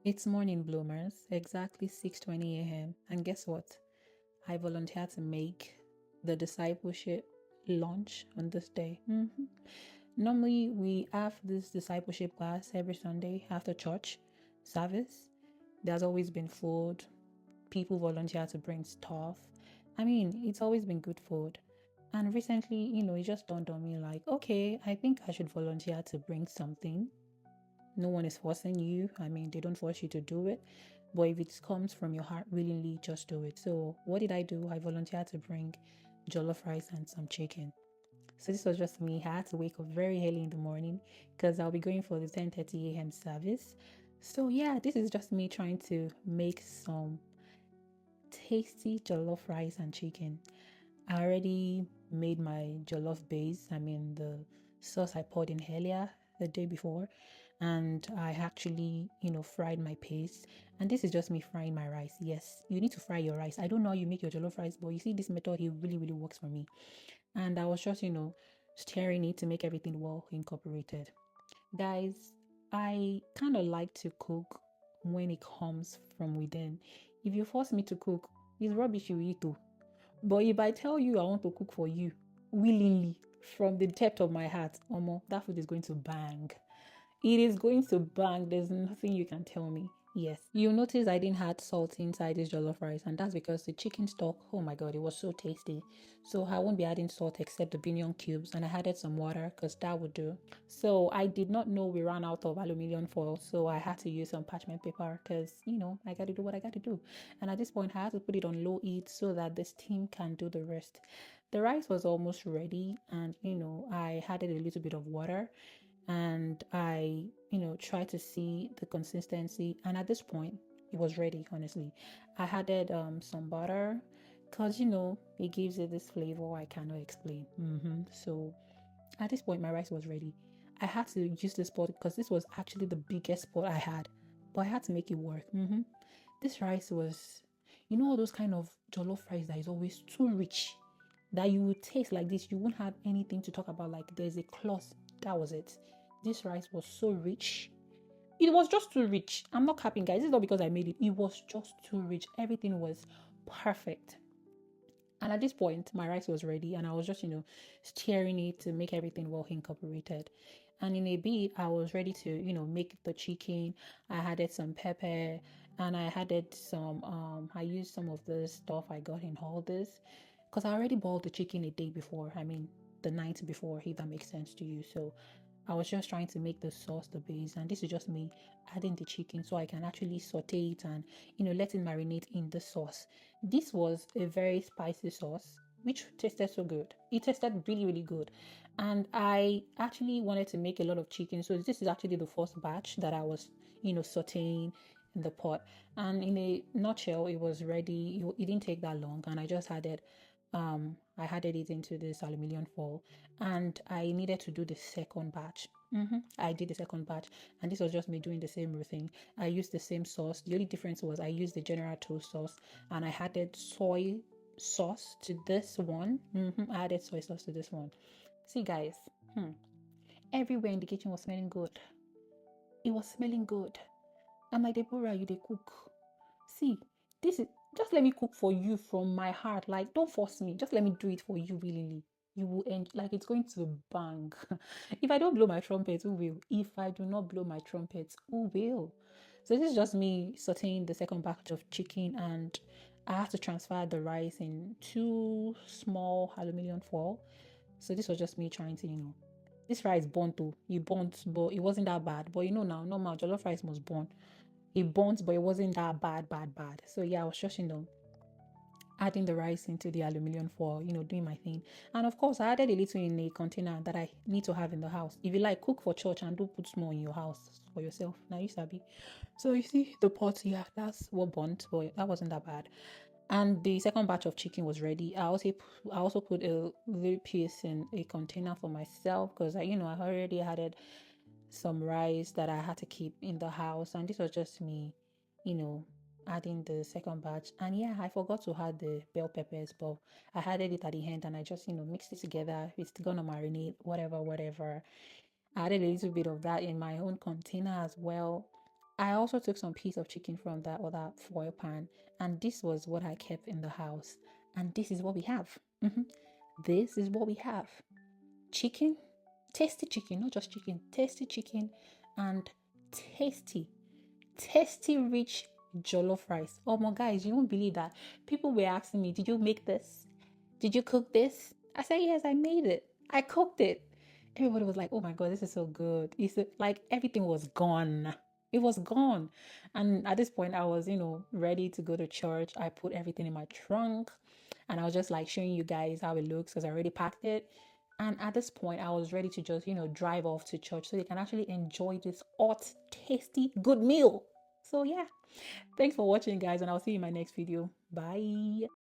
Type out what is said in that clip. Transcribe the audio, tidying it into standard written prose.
It's morning bloomers, exactly 6:20 a.m. And guess what? I volunteered to make the discipleship lunch on this day. Normally, we have this discipleship class every Sunday after church service. There's always been food. People volunteer to bring stuff. I mean, it's always been good food. And recently, it just dawned on me like, okay, I think I should volunteer to bring something. No one is forcing you. I mean, they don't force you to do it. But if it comes from your heart, willingly, just do it. So, what did I do? I volunteered to bring jollof rice and some chicken. So, this was just me. I had to wake up very early in the morning because I'll be going for the 10:30 a.m. service. So, yeah, this is just me trying to make some tasty jollof rice and chicken. I already made my jollof base. I mean, the sauce I poured in earlier the day before, and I actually, fried my paste. And this is just me frying my rice. Yes, you need to fry your rice. I don't know how you make your jollof rice, but you see, this method, it really, really works for me. And I was just, stirring it to make everything well incorporated. Guys, I kind of like to cook when it comes from within. If you force me to cook, it's rubbish you eat too. But if I tell you I want to cook for you willingly from the depth of my heart, Omo, that food is going to bang. It is going to bang. There's nothing you can tell me. Yes. You'll notice I didn't add salt inside this jollof rice, and that's because the chicken stock, oh my god, it was so tasty. So I won't be adding salt except the bunion cubes, and I added some water because that would do. So I did not know we ran out of aluminium foil, so I had to use some parchment paper because, I got to do what I got to do. And at this point, I had to put it on low heat so that the steam can do the rest. The rice was almost ready, and, I added a little bit of water and I, tried to see the consistency. And at this point, it was ready, honestly. I added some butter because, it gives it this flavor I cannot explain. So at this point, my rice was ready. I had to use this pot because this was actually the biggest pot I had, but I had to make it work. This rice was, all those kind of jollof rice that is always too rich, that you would taste like this, you won't have anything to talk about. Like there's a cloth. That was it. This rice was so rich. It was just too rich. I'm not capping, guys. It's not because I made it. It was just too rich. Everything was perfect. And at this point, my rice was ready, and I was just, stirring it to make everything well incorporated. And in a bit, I was ready to, make the chicken. I added some pepper, and I added some. I used some of the stuff I got in all this, because I already boiled the chicken a day before. I mean, the night before, if that makes sense to you. So I was just trying to make the sauce the base, and this is just me adding the chicken so I can actually saute it and let it marinate in the sauce. This was a very spicy sauce which tasted so good. It tasted really, really good. And I actually wanted to make a lot of chicken. So this is actually the first batch that I was, sauteing in the pot. And in a nutshell, it was ready. It didn't take that long. And I just added I added it into this aluminium foil, and I needed to do the second batch. I did the second batch, and this was just me doing the same routine. I used the same sauce. The only difference was I used the General Toast sauce, and I added soy sauce to this one. I added soy sauce to this one. See, guys, everywhere in the kitchen was smelling good. It was smelling good. I'm like, Deborah, you they cook. See, this is just let me cook for you from my heart. Like, don't force me. Just let me do it for you willingly. You will end like it's going to bang. If I don't blow my trumpet, who will? If I do not blow my trumpet, who will? So this is just me sauteing the second batch of chicken, and I have to transfer the rice in two small aluminium foil. So this was just me trying to, this rice burnt too. It burnt, but it wasn't that bad. But now, normal jollof rice must burn. It burnt, but it wasn't that bad. So yeah, I was just, adding the rice into the aluminium foil, doing my thing. And of course, I added a little in a container that I need to have in the house. If you like, cook for church and do put more in your house for yourself. Now you sabi. So you see the pot, yeah, that's what burnt, but that wasn't that bad. And the second batch of chicken was ready. I also put a little piece in a container for myself because I already added some rice that I had to keep in the house, and this was just me, you know, adding the second batch. And yeah, I forgot to add the bell peppers, but I added it at the end, and I just mixed it together. It's gonna marinate, whatever. I added a little bit of that in my own container as well. I also took some piece of chicken from that other foil pan, and this was what I kept in the house. And this is what we have. This is what we have: chicken, tasty chicken, not just chicken, tasty chicken, and tasty, tasty rich jollof rice. Oh my guys, you won't believe that. People were asking me, did you make this? Did you cook this? I said, yes, I made it. I cooked it. Everybody was like, oh my God, this is so good. It's like everything was gone. It was gone. And at this point, I was, ready to go to church. I put everything in my trunk and I was just like showing you guys how it looks because I already packed it. And at this point, I was ready to just, drive off to church so you can actually enjoy this hot, tasty, good meal. So, yeah, thanks for watching, guys, and I'll see you in my next video. Bye.